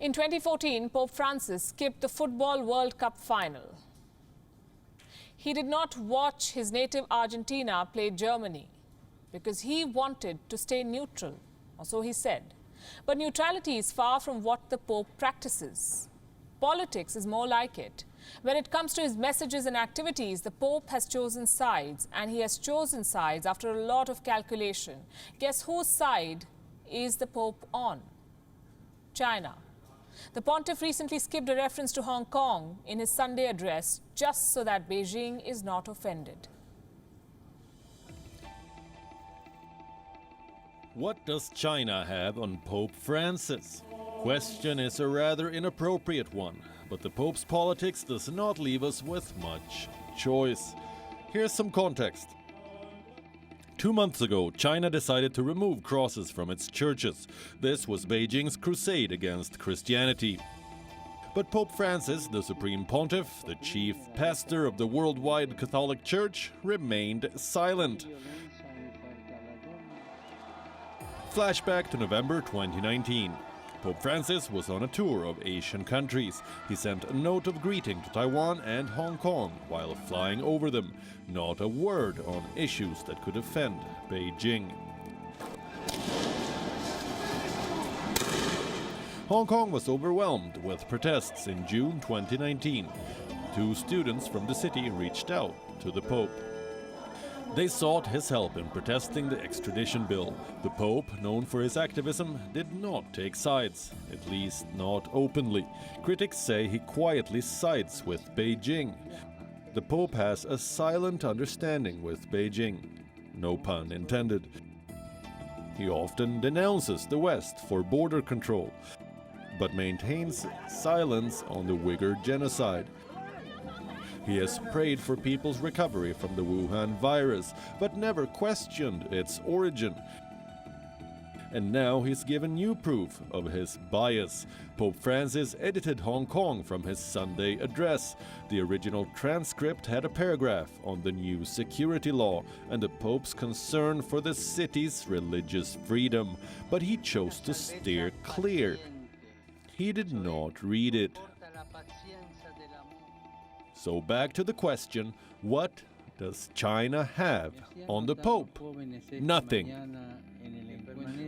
In 2014, Pope Francis skipped the Football World Cup final. He did not watch his native Argentina play Germany because he wanted to stay neutral, or so he said. But neutrality is far from what the Pope practices. Politics is more like it. When it comes to his messages and activities, the Pope has chosen sides, and he has chosen sides after a lot of calculation. Guess whose side is the Pope on? China. The pontiff recently skipped a reference to Hong Kong in his Sunday address just so that Beijing is not offended. What does China have on Pope Francis? Question is a rather inappropriate one, but the Pope's politics does not leave us with much choice. Here's some context. 2 months ago, China decided to remove crosses from its churches. This was Beijing's crusade against Christianity. But Pope Francis, the Supreme Pontiff, the chief pastor of the worldwide Catholic Church, remained silent. Flashback to November 2019. Pope Francis was on a tour of Asian countries. He sent a note of greeting to Taiwan and Hong Kong while flying over them. Not a word on issues that could offend Beijing. Hong Kong was overwhelmed with protests in June 2019. 2 students from the city reached out to the Pope. They sought his help in protesting the extradition bill. The Pope, known for his activism, did not take sides, at least not openly. Critics say he quietly sides with Beijing. The Pope has a silent understanding with Beijing, no pun intended. He often denounces the West for border control, but maintains silence on the Uyghur genocide. He has prayed for people's recovery from the Wuhan virus, but never questioned its origin. And now he's given new proof of his bias. Pope Francis edited Hong Kong from his Sunday address. The original transcript had a paragraph on the new security law and the Pope's concern for the city's religious freedom, but he chose to steer clear. He did not read it. So back to the question, what does China have on the Pope? Nothing.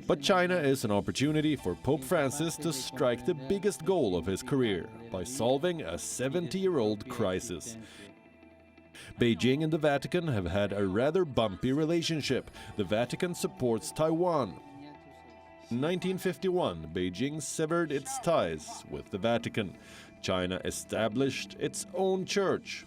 But China is an opportunity for Pope Francis to strike the biggest goal of his career by solving a 70-year-old crisis. Beijing and the Vatican have had a rather bumpy relationship. The Vatican supports Taiwan. In 1951, Beijing severed its ties with the Vatican. China established its own church.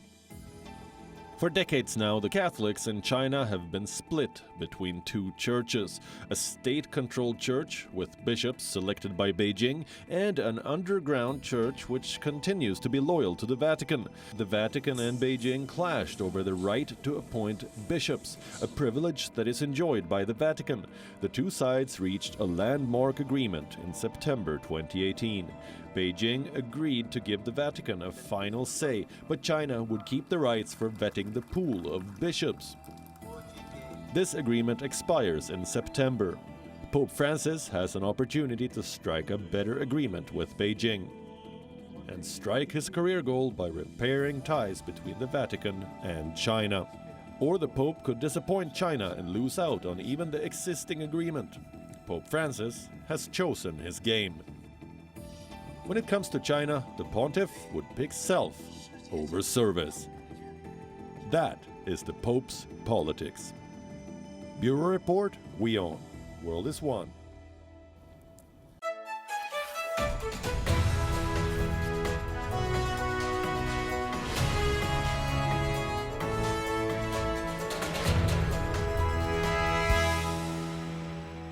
For decades now, the Catholics in China have been split between 2 churches, a state-controlled church with bishops selected by Beijing and an underground church which continues to be loyal to the Vatican. The Vatican and Beijing clashed over the right to appoint bishops, a privilege that is enjoyed by the Vatican. The 2 sides reached a landmark agreement in September 2018. Beijing agreed to give the Vatican a final say, but China would keep the rights for vetting the pool of bishops. This agreement expires in September. Pope Francis has an opportunity to strike a better agreement with Beijing and strike his career goal by repairing ties between the Vatican and China. Or the Pope could disappoint China and lose out on even the existing agreement. Pope Francis has chosen his game. When it comes to China, the pontiff would pick self over service. That is the Pope's politics. Bureau Report, WION. World is One.